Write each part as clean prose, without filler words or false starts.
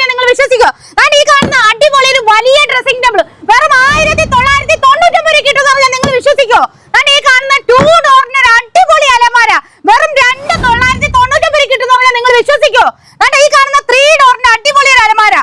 നിങ്ങൾ വിശ്വസിക്കോ? ഈ കാണുന്ന അടിപൊളി ഒരു വലിയ ഡ്രസ്സിംഗ് ടേബിൾ വെറും 1999 കിട്ടുന്ന നിങ്ങൾ വിശ്വസിക്കോ? ഈ കാണുന്ന 2 ഡോറിന്റെ ഒരു അടിപൊളി അലമാര വെറും 2999 കിട്ടുന്ന നിങ്ങൾ വിശ്വസിക്കോ? ഈ കാണുന്ന 3 ഡോറിന്റെ അടിപൊളി ഒരു അലമാര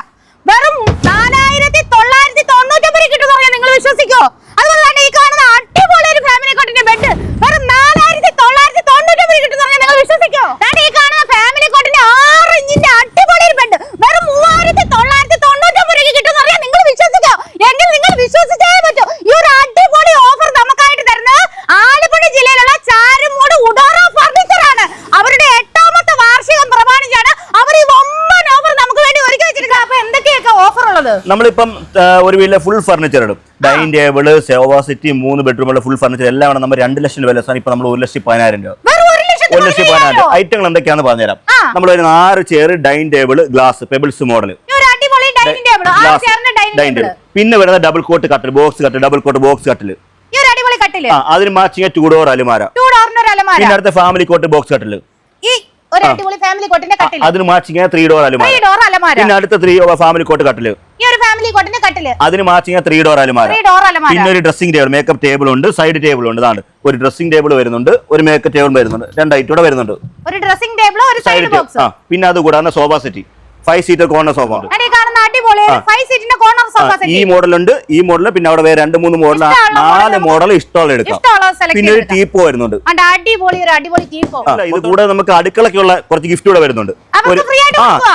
വെറും 4999 കിട്ടുന്ന നിങ്ങൾ വിശ്വസിക്കോ? അതുപോലെ ഈ കാണുന്ന അടിപൊളി ഒരു ഫാമിലി കോട്ടിന്റെ ബെഡ് വെറും 4999 കിട്ടുന്ന നിങ്ങൾ വിശ്വസിക്കോ? ഈ കാണുന്ന ഫാമിലി കോട്ടിന്റെ 6 ഇഞ്ചിന്റെ അടിപൊളി ഒരു ബെഡ് വെറും 3999 കിട്ടുന്ന നിങ്ങൾ വിശ്വസിക്കോ? എങ്കിൽ നിങ്ങൾ വിശ്വസിച്ചേ പറ്റൂ. ഈ ഒരു അടിപൊളി ഓഫർ നമുക്കായിട്ട് തരുന്നത് ആലപ്പുഴ ജില്ലയിലുള്ള ചാരുമൂട് ഉഡോറ ഫർണിച്ചർ ആണ്. അവരുടെ 8ാമത്തെ വാർഷികം പ്രമാണിച്ചാണ് അവർ ഈ വമ്പൻ ഓഫർ നമുക്ക് വേണ്ടി ഒരുക്കി വെച്ചിരിക്കുന്നത്. അപ്പൊ എന്തൊക്കെയൊക്കെ ഓഫർ ഉള്ളത്? നമ്മളിപ്പം ഒരു വീട്ടിലെ ഫുൾ ഫർണിച്ചർ ഇടും. ഡൈനിങ് ടേബിള്, സോഫ സെറ്റ്, 3 ബെഡ്റൂമുള്ള ഫുൾ ഫർണിച്ചർ എല്ലാം നമ്മൾ 2 ലക്ഷം രൂപ ഇപ്പൊ നമ്മൾ 1,10,000 രൂപ. 1,10,000 ഐറ്റങ്ങൾ എന്തൊക്കെയാണെന്ന് പറഞ്ഞുതരാം. നമ്മൾ ഒരു 6 chair, dining table, glass, pebbles model, പിന്നെ വരുന്ന ഡബിൾ കോട്ട് കട്ടിൽ, ബോക്സ് കട്ടിൽ, ഡബിൾ കോട്ട് ബോക്സ് കട്ടിൽ, അതിന് മാച്ചിങ് 2 ഡോർ അലമാര, പിന്നെ അടുത്ത ഫാമിലി കോട്ട് ബോക്സ് കട്ടിൽ, അതിന് മാച്ചിങ് 3 ഡോർ അലമാര, പിന്നെ അടുത്ത 3 ഫാമിലി കോട്ട് കട്ടില്, അതിന് മാച്ചിങ് 3 ഡോർ അലമാര, പിന്നെ ഒരു ഡ്രസ്സിംഗ് ടേബിൾ, മേക്കപ്പ് ടേബിൾ ഉണ്ട്, സൈഡ് ടേബിൾ ഉണ്ട്. അതാണ് ഒരു ഡ്രസ്സിംഗ് ടേബിൾ വരുന്നുണ്ട്, ഒരു മേക്കപ്പ് ടേബിൾ വരുന്നുണ്ട്, 2 ഐറ്റം കൂടെ വരുന്നുണ്ട്. പിന്നെ അത് കൂടാതെ sofa set 5 seater corner sofa ഉണ്ട്. ഈ മോഡൽ ഉണ്ട്, ഈ മോഡൽ, പിന്നെ അവിടെ വേറെ 2-3 മോഡൽ, 4 മോഡൽ ഇഷ്ടമുള്ള എടുക്കാം. പിന്നെ ഒരു ടീപ്പോ വരുന്നുണ്ട്. ഇത് കൂടെ നമുക്ക് അടുക്കളക്കുള്ള കുറച്ച് ഗിഫ്റ്റ് കൂടെ വരുന്നുണ്ട്.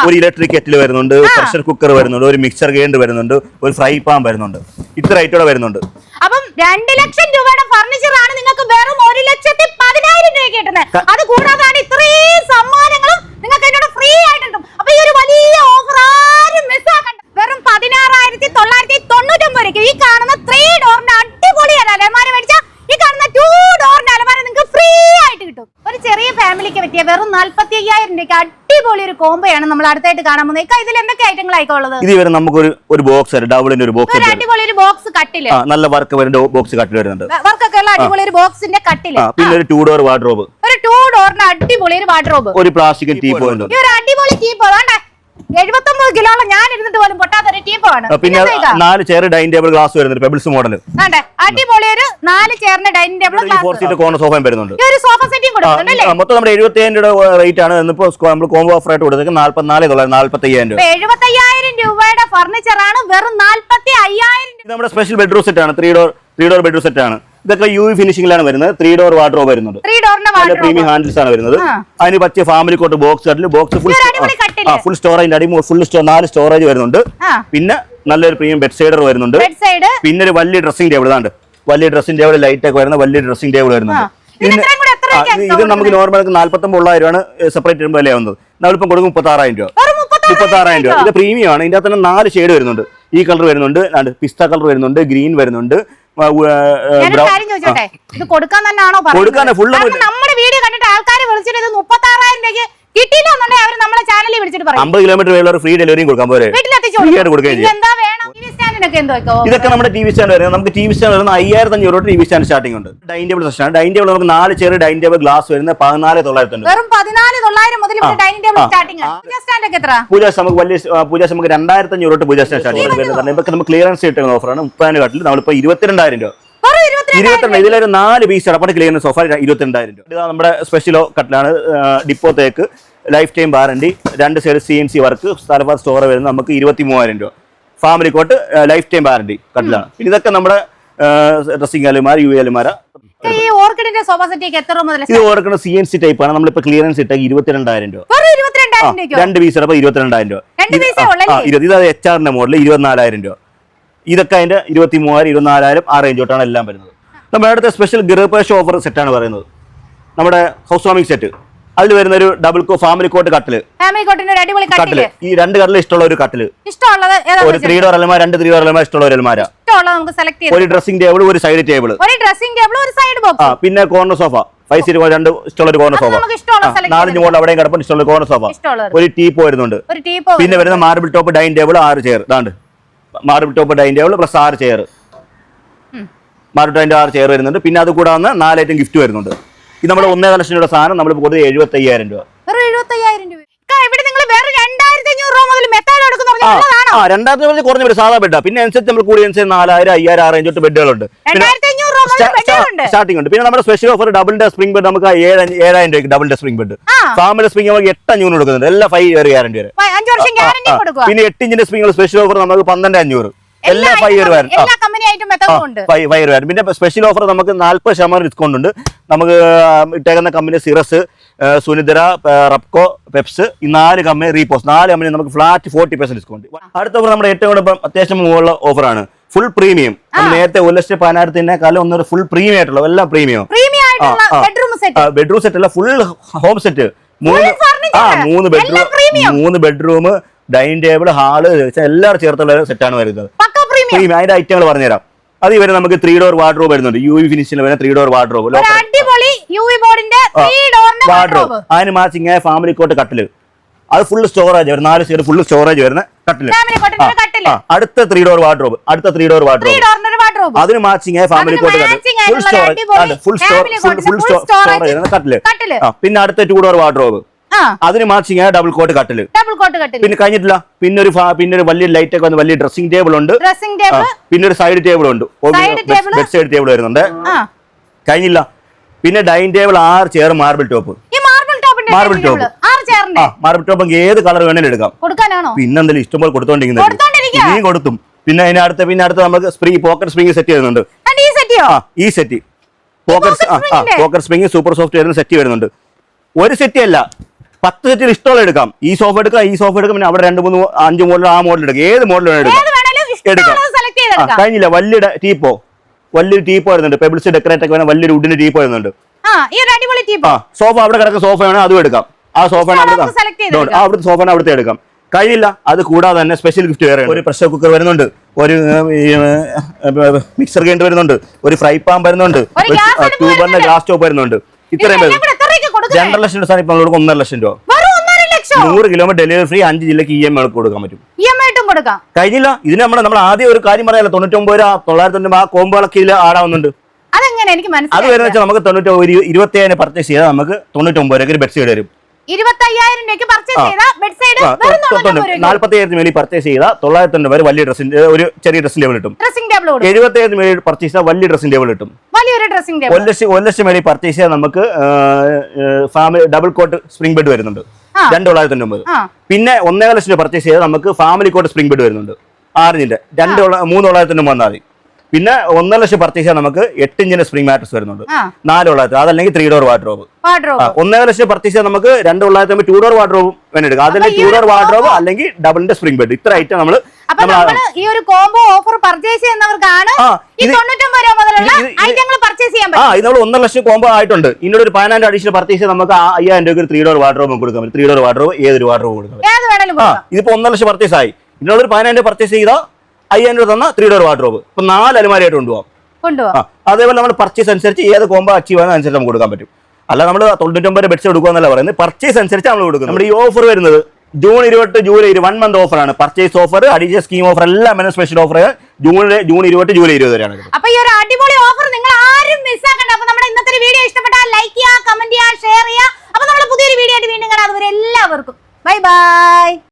ഒരു ഇലക്ട്രിക് കെറ്റിൽ വരുന്നുണ്ട്, പ്രഷർ കുക്കർ വരുന്നുണ്ട്, ഒരു മിക്സർ ഗ്രൈൻഡർ വരുന്നുണ്ട്, ഒരു ഫ്രൈ പാൻ വരുന്നുണ്ട്. ഇത്ര ഐറ്റം കൂടെ വരുന്നുണ്ട്. അപ്പം 2 ലക്ഷം രൂപയുടെ ഫർണിച്ചർ ആണ് നിങ്ങൾക്ക് വെറും 1,10,000 രൂപ കിട്ടുന്നത്. അത് കൂടാതെ ഇത്രയും സമ്മാനങ്ങളും നിങ്ങൾക്ക് അതിനോട് ഫ്രീ ആയിട്ടുണ്ടും. അപ്പൊ ഈ ഒരു വലിയ ഓഫർ ആരും മിസ്സാക്കണ്ട. വെറും 16,999 ഈ കാണുന്ന 3 ഡോറിന്റെ അടിപൊളി അലമാര മേടിച്ചാൽ ഈ കാണുന്ന 2 ഡോറിന്റെ അലമാര നിങ്ങൾക്ക് ഫ്രീ ആയിട്ട് കിട്ടും. ഒരു ചെറിയ ഫാമിലിക്ക് പറ്റിയ വെറും 45,000 രൂപയ്ക്ക് അടിപൊളി ഒരു കോംബോയാണ് നമ്മൾ അടുത്തായിട്ട് കാണാൻ പോകുന്നത്. ഇതിൽ എന്തൊക്കെ ഐറ്റങ്ങൾ ആയിക്കോളുള്ളത്? ഇത് വരെ നമുക്ക് ഒരു ബോക്സ്, ഡബിളിന്റെ ഒരു ബോക്സ്, അടിപൊളി ഒരു ബോക്സ് കട്ടില്, നല്ല വർക്ക് വരുന്ന ബോക്സ് കട്ടിൽ വരുന്നുണ്ട്. വർക്കൊക്കെ ഉള്ള അടിപൊളി ഒരു ബോക്സിന്റെ കട്ടില്, പിന്നെ ഒരു 2 ഡോർ വാർഡ്രോബ്, ഒരു 2 ഡോറിന്റെ അടിപൊളി ഒരു വാർഡ്രോബ്, ഒരു പ്ലാസ്റ്റിക് ടീപ്പോ ഉണ്ട്. ഈ ഒരു അടിപൊളി ടീപ്പോ വേണ്ടേ 79 കിലോ ഞാൻ ഇരുന്നിട്ട് പോലും പൊട്ടാത്ത ഒരു ടീപ്പോ ആണ്. പിന്നെ 4 ചെയർ ഡൈനിങ് ടേബിൾ ഗ്ലാസ് വരുന്നുണ്ട്, പെബിൾസ് മോഡൽ. അടിപൊളി ഒരു 4 ചെയറിന്റെ dining table glass, 4 seat corner sofa വരുന്നുണ്ട്. ഒരു സോഫ സെറ്റിംഗ് കൊടുക്കുന്നുണ്ടല്ലേ? മൊത്തം നമ്മുടെ 75,000 രൂപ റേറ്റ് ആണ്. ഇന്നിപ്പോ നമ്മൾ കോംബോ ഓഫർ ആയിട്ട് കൊടുക്കുന്നത് 44,45,000 രൂപ. 75,000 രൂപയുടെ ഫർണിച്ചർ ആണ് വെറും 45,000. ഇത് നമ്മുടെ സ്പെഷ്യൽ ബെഡ്റൂം സെറ്റ് ആണ്. 3 ഡോർ ബെഡ്റൂം സെറ്റ് ആണ്. ഇതൊക്കെ യു ഫിനിഷിംഗിലാണ് വരുന്നത്. 3 ഡോർ വാർഡ്രോബ് വരുന്നുണ്ട്, പ്രീമിയം ഹാൻഡിൽസ് ആണ് വരുന്നത്. അതിന് പറ്റിയ ഫാമിലി കോട്ട് ബോക്സ് കട്ടിൽ, ബോക്സ് ഫുൾ സ്റ്റോറേജ്, അടി 4 സ്റ്റോറേജ് വരുന്നുണ്ട്. പിന്നെ നല്ലൊരു പ്രീമിയം ബെഡ് സൈഡർ വരുന്നുണ്ട്. പിന്നെ ഒരു വലിയ ഡ്രസ്സിംഗ് ടേബിൾ, ഇതാണ്ട് വലിയ ഡ്രസ്സിംഗ് ടേബിൾ, ലൈറ്റ് ഒക്കെ വരുന്ന വലിയ ഡ്രസ്സിംഗ് ടേബിൾ വരുന്നുണ്ട്. ഇത് നമുക്ക് നോർമൽ 49,000 ആണ് സെപ്പറേറ്റ് വിലയാവുന്നത്. നമ്മളിപ്പം കൊടുക്കും 36,000 രൂപ. 36,000 രൂപ. ഇത് പ്രീമിയം ആണ്. ഇതിന്റെ തന്നെ 4 ഷെയ്ഡ് വരുന്നുണ്ട്. ഈ കളർ വരുന്നുണ്ട്, പിസ്ത കളർ വരുന്നുണ്ട്, ഗ്രീൻ വരുന്നുണ്ട്. ഇത് കൊടുക്കാൻ തന്നെയാണോ? നമ്മുടെ വീഡിയോ കണ്ടിട്ട് ആൾക്കാർ വിളിച്ചിട്ട് ഇത് 36,000 രൂപയ്ക്ക് കിട്ടിയില്ല എന്നുണ്ടെങ്കിൽ അവർ നമ്മളെ ചാനലിൽ വിളിച്ചിട്ട് പറയും 50 കിലോമീറ്റർ വേറെ ഫ്രീ ഡെലിവറിയും കൊടുക്കാൻ പോലെ. ഇതൊക്കെ നമ്മുടെ ടി വി സ്റ്റാൻഡ് വരുന്നത്. നമുക്ക് ടി വി സ്റ്റാൻഡ് വരുന്ന 5,500 രൂപ ടി വി സ്റ്റാൻഡ് സ്റ്റാർട്ടിംഗ് ഉണ്ട്. Dining table section, dining table നമുക്ക് 4 ചെയർ ഡൈനിങ് ടേബിൾ ഗ്ലാസ് വരുന്ന 14,900 വെറും 14,900 മുതൽ ഡൈനിങ് ടേബിൾ സ്റ്റാർട്ടിംഗ് ആണ്. പൂജ സ്റ്റാൻഡ് ഒക്കെ എത്ര? പൂജ നമുക്ക് വലിയ പൂജ നമുക്ക് 2,500 രൂപ പൂജ സ്റ്റാൻഡ് സ്റ്റാർട്ടിംഗ് വരുന്നത്. ഇതൊക്കെ നമുക്ക് ക്ലിയറൻസ് കിട്ടുന്ന ഓഫറാണ്. 30 കാട്ടിൽ നമ്മളിപ്പോ 22,000 രൂപ. 22 ഇതിലൊരു 4 പീസ് അടപ്പട ക്ലിയറൻസ് സോഫ 22,000 രൂപ. ഇത് നമ്മുടെ സ്പെഷ്യലോ കട്ടിലാണ്. ഡിപ്പോ തേക്ക്, life time warranty, 2 side CNC work, സ്ഥലപാർ സ്റ്റോർ വരുന്നത് നമുക്ക് 23,000 രൂപ. Family cot life time warranty കട്ടിലാണ്. പിന്നെ ഇതൊക്കെ നമ്മുടെ ഡ്രസ്സിംഗ് അലുമാര, യു അലുമാര. ഈ ഓർക്കിഡിന്റെ സോഫ സെറ്റ് എത്ര മുതൽ? ഇത് ഓർക്കിഡ് CNC ടൈപ്പ് ആണ്. നമ്മളിപ്പോ ക്ലിയറൻസ് ഇട്ട 22,000 രൂപ. 2 പീസ് അടപ്പം 22,000 രൂപ. ഇത് HR മോഡൽ 24,000 രൂപ. ഇതൊക്കെ അതിന്റെ 23,000, 24,000 ആ റേഞ്ച് തൊട്ടാണ് എല്ലാം വരുന്നത്. നമ്മുടെ അടുത്ത സ്പെഷ്യൽ ഗൃഹപ്രവേശ ഓഫർ സെറ്റാണ് പറയുന്നത്. നമ്മുടെ ഹൗസ് വാമിംഗ് സെറ്റ്, അതിൽ വരുന്ന ഒരു ഡബിൾ ഫാമിലി കോട്ട് കട്ടില്, ഈ 2 കട്ടില് ഇഷ്ടമുള്ള ഒരു കട്ടില്, ഒരു 3 ഡോർ അലമാര, 2 3 ഡോർ അലമാര ഇഷ്ടമുള്ള ഒരു അലമാര, ഒരു ഡ്രസ്സിംഗ് ടേബിൾ, ഒരു സൈഡ് ടേബിൾ, പിന്നെ കോർണർ സോഫ 5 സീറ്റ് 2 ഇഷ്ടമുള്ള ഒരു കോർണർ സോഫ, 4 മോഡൽ അവിടെയും കിടപ്പം ഇഷ്ടമുള്ള കോർണർ സോഫ, ഒരു ടീപ്പോ വരുന്നുണ്ട്. പിന്നെ വരുന്ന marble top dining table 6 chair, ഇതാണ്ട് marble top dining table plus 6 chair, marble ടോപ്പിന്റെ 6 ചെയർ വരുന്നുണ്ട്. പിന്നെ അത് കൂടാതെ 4 ഐറ്റം ഗിഫ്റ്റ് വരുന്നുണ്ട്. ഇത് നമ്മുടെ 1 ലക്ഷം രൂപയുടെ സാധനം നമ്മൾ കൊടുത്തത് 75,000 രൂപ. ഇവിടെ നിങ്ങൾ വേറെ 2 2000 കുറഞ്ഞ ബെഡ് സാധാ ബെഡാ. പിന്നെ അനുസരിച്ച് നമ്മൾ കൂടി അനുസരിച്ച് 4000, 5000, 6000 തൊട്ട് ബെഡുകളുണ്ട്. സ്റ്റാർട്ടിംഗ് ഉണ്ട്. പിന്നെ നമ്മുടെ special offer double day spring bed നമുക്ക് 7000 രൂപയ്ക്ക് double day spring bed. Family spring നമുക്ക് 8,500 കൊടുക്കുന്നുണ്ട്. എല്ലാം 5 ഇയർ ഗ്യാരണ്ടി വരെ. പിന്നെ 8 ഇഞ്ചിന്റെ സ്പ്രിംഗ് സ്പെഷ്യൽ ഓഫർ നമുക്ക് 12,500. എല്ലാ 5 ഇയർ വരെ. പിന്നെ സ്പെഷ്യൽ ഓഫർ നമുക്ക് 40% ഡിസ്കൗണ്ട് ഉണ്ട്. നമുക്ക് ഇട്ടേക്കുന്ന കമ്പനി സിറസ്, സുനിദ്ര, റെപ്കോ, പെപ്സ്, ഈ 4 കമ്പനി, റീപോസ് 4 കമ്പനി നമുക്ക് ഫ്ലാറ്റ് 40% ഡിസ്കൗണ്ട്. അടുത്ത ഓഫർ നമ്മുടെ ഏറ്റവും കൂടുതൽ അത്യാവശ്യം മുകളിലുള്ള ഓഫറാണ് ഫുൾ പ്രീമിയം. നേരത്തെ 1,10,000 ഒന്നൊരു ഫുൾ പ്രീമിയം ആയിട്ടുള്ള എല്ലാം പ്രീമിയം ബെഡ്റൂം സെറ്റ് അല്ല, full home set. 3 bedroom, dining table, hall എല്ലാവരും ചേർത്തുള്ള സെറ്റാണ് വരുന്നത്. അതിന്റെ ഐറ്റങ്ങൾ പറഞ്ഞുതരാം. അത് ഇവര് നമുക്ക് 3 ഡോർ വാർഡ്രോബ് വരുന്നുണ്ട്. UV ഫിനിഷിൽ വരുന്ന 3 ഡോർ വാർഡ്രോബ്. അതിന് മാച്ചിങ് ഫാമിലി കോട്ട് കട്ടില്. അത് ഫുൾ സ്റ്റോറേജ് വരും. 4 സൈഡ് ഫുൾ സ്റ്റോറേജ് വരുന്ന കട്ടില്. അടുത്ത 3 ഡോർ വാർഡ്രോബ്. അതിന് മാച്ചിങ് ഫാമിലി കോട്ട് കട്ടില്. ഫുൾ സ്റ്റോറേജ് വരുന്ന കട്ടില്. പിന്നെ അടുത്ത 2 ഡോർ വാർഡ്രോബ്. അതിന് മാച്ചിങ് ഡബിൾ കോട്ട് കട്ടില്. പിന്നെ കഴിഞ്ഞിട്ടില്ല. പിന്നെ ഒരു വലിയ ലൈറ്റ് ഒക്കെ വന്ന് വലിയ ഡ്രസ്സിംഗ് ടേബിൾ ഉണ്ട്. പിന്നെ ഒരു സൈഡ് ടേബിൾ ഉണ്ട്. ബെഡ് സൈഡ് ടേബിൾ വരുന്നുണ്ട്. കഴിഞ്ഞില്ല. പിന്നെ dining table 6 chair marble top. Marble top ഏത് കളർ വേണേലും എടുക്കാം. പിന്നെന്തെങ്കിലും ഇഷ്ടംപോലെ കൊടുത്തോണ്ടിരിക്കുന്നത് ഇനിയും കൊടുത്തും. പിന്നെ അടുത്ത നമുക്ക് പോക്കറ്റ് സ്പ്രിംഗ് സെറ്റ് വരുന്നുണ്ട്. ഈ set pocket spring super soft വരുന്ന സെറ്റ് വരുന്നുണ്ട്. ഒരു സെറ്റ് അല്ല, 10 സെറ്റിൽ ഇഷ്ടമുള്ള എടുക്കാം. ഈ സോഫ എടുക്കാം, ഈ സോഫ എടുക്കാം. പിന്നെ അവിടെ 2, 3, 5 മോഡൽ, ആ മോഡൽ എടുക്കാം. ഏത് മോഡൽ വേണം എടുക്കാം. കഴിഞ്ഞില്ല. വലിയൊരു ടീപ്പോ വരുന്നുണ്ട്. പെബിൾസ് ഡെക്കറേറ്റ് ഒക്കെ വേണം. വലിയൊരു വുഡിന്റെ ടീപ്പോ വരുന്നുണ്ട്. സോഫ അവിടെ കിടക്കുന്ന സോഫ വേണം, അതും എടുക്കാം. ആ സോഫ അവിടുത്തെ സോഫ അവിടുത്തെ എടുക്കാം. കഴിയില്ല. അത് കൂടാതെ തന്നെ സ്പെഷ്യൽ ഗിഫ്റ്റ് വേറെ ഒരു പ്രഷർ കുക്കർ വരുന്നുണ്ട്, ഒരു മിക്സർ ഗ്രൈൻഡർ വരുന്നുണ്ട്, ഒരു ഫ്രൈ പാൻ വരുന്നുണ്ട്, 2 ബർണർ ഗ്ലാസ് സ്റ്റോപ്പ് വരുന്നുണ്ട്. ഇത്രയും പേര് 2.5 ലക്ഷം രൂപ സാധനം 1.5 ലക്ഷം രൂപ. 100 കിലോമീറ്റർ ഡെലിവറി ഫ്രീ, 5 ജില്ലക്ക് EMI കൊടുക്കാൻ പറ്റും. കഴിഞ്ഞില്ല. ഇതിന് നമ്മൾ ആദ്യം ഒരു കാര്യം പറയാലോ, 99 രൂപ 990 ആ കോമ്പോളൊക്കെ ഇതിൽ ആടാവുന്നുണ്ട്. അത് വരുന്ന വെച്ചാൽ നമുക്ക് 25,000 പർച്ചേസ് ചെയ്താൽ നമുക്ക് 99 രൂപയ്ക്ക് ബെഡ് സൈഡ് വരും. 25,000 രൂപയ്ക്ക് പർച്ചേസ് ചെയ്താൽ ബെഡ് സൈഡ് 45,000 മേളിൽ പർച്ചേസ് ചെയ്താൽ 990 വരെ വലിയ ഡ്രസ്സിന്റെ ഒരു ചെറിയ ഡ്രസ്സിംഗ് ടേബിൾ കിട്ടും. 75,000 മേളിൽ പർച്ചേസ് ചെയ്താൽ വലിയ ഡ്രസ്സിംഗ് ടേബിൾ കിട്ടും. 1 ലക്ഷം മേളിൽ പർച്ചേസ് ചെയ്താൽ നമുക്ക് family double coat spring bed വരുന്നുണ്ട് 2,990. പിന്നെ 1.5 ലക്ഷം രൂപ പർച്ചേസ് ചെയ്താൽ നമുക്ക് ഫാമിലി കോട്ട് സ്പ്രിംഗ് ബെഡ് വരുന്നുണ്ട് 6 3,990 മതി. പിന്നെ 1.5 ലക്ഷം പർച്ചേസ് ചെയ്യാൻ നമുക്ക് 8 ഇഞ്ചിന്റെ സ്പ്രിംഗ് മാട്രസ് വരുന്നുണ്ട് 4,990. അതല്ലെങ്കിൽ 3 ഡോർ വാർഡ്രോബ്. 1.5 ലക്ഷം പർച്ചേസ് ചെയ്യാൻ നമുക്ക് 2,990 2 ഡോർ വാർഡ്രോബും വേണം എടുക്കാം. അതല്ലെങ്കിൽ 2 ഡോർ വാർഡ്രോബ് അല്ലെങ്കിൽ ഡബിളിന്റെ സ്പ്രിംഗ് ബെഡ്. ഇത്ര ഐറ്റം നമ്മൾ ഈ ഒരു കോംബോ ഓഫർ പർച്ചേസ് ചെയ്യുന്നവർക്കാണ് ഈ 99 രൂപ മുതലുള്ള ഐറ്റങ്ങൾ പർച്ചേസ് ചെയ്യാൻ പറ്റും. ഇത് നമ്മൾ 1.5 ലക്ഷം കോംബോ ആയിട്ടുണ്ട്. ഇതിനോട് ഒരു 15 അഡീഷണൽ പർച്ചേസ് ചെയ്ത് നമുക്ക് 5,000 രൂപയ്ക്ക് 3 ഡോർ വാർഡ്രോബ് കൊടുക്കാൻ പറ്റും. 3 ഡോർ വാർഡ്രോബ് ഏതൊരു വാർഡ്രോബ് കൊടുക്കാം. ഇതിപ്പോ 1.5 ലക്ഷം പർച്ചേസ് ആയി. ഇതിനോട് 15,000 പർച്ചേസ് ചെയ്താൽ 5,000 രൂപ തന്ന 3 ഡോർ വാർഡ്രോബ്. ഇപ്പൊ 4 അലമാരിയായിട്ട് കൊണ്ടുപോകാം. അതേപോലെ നമ്മൾ പർച്ചേസ് അനുസരിച്ച് ഏത് കോംബോ അച്ചീവ് ആകുന്ന അനുസരിച്ച് നമുക്ക് കൊടുക്കാൻ പറ്റും. അല്ല നമ്മൾ 99 ബെഡ്സ് കൊടുക്കുക പറയുന്നത്. പർച്ചേസ് അനുസരിച്ച് നമ്മൾ കൊടുക്കുന്നത്. നമ്മുടെ ഈ ഓഫർ വരുന്നത് ജൂൺ 20 ജൂലൈ 1 മന്ത് ഓഫറാണ്. Purchase offer, additional scheme offer എല്ലാം സ്പെഷ്യൽ ഓഫർ ജൂൺ 20 ജൂലൈ 20 വരെയാണ്. അപ്പൊ ഈ ഒരു അടിപൊളി ഓഫർ നിങ്ങൾ ആരും മിസ്സാക്കണ്ട. അപ്പൊ നമ്മുടെ ഇന്നത്തെ വീഡിയോ ഇഷ്ടപ്പെട്ടാൽ ലൈക്ക് ചെയ്യുക, കമന്റ് ചെയ്യുക, ഷെയർ ചെയ്യുക. അപ്പൊ നമ്മൾ പുതിയൊരു വീഡിയോ ആയിട്ട് വീണ്ടും കാണാം. അതുവരെ എല്ലാവർക്കും ബൈ ബൈ.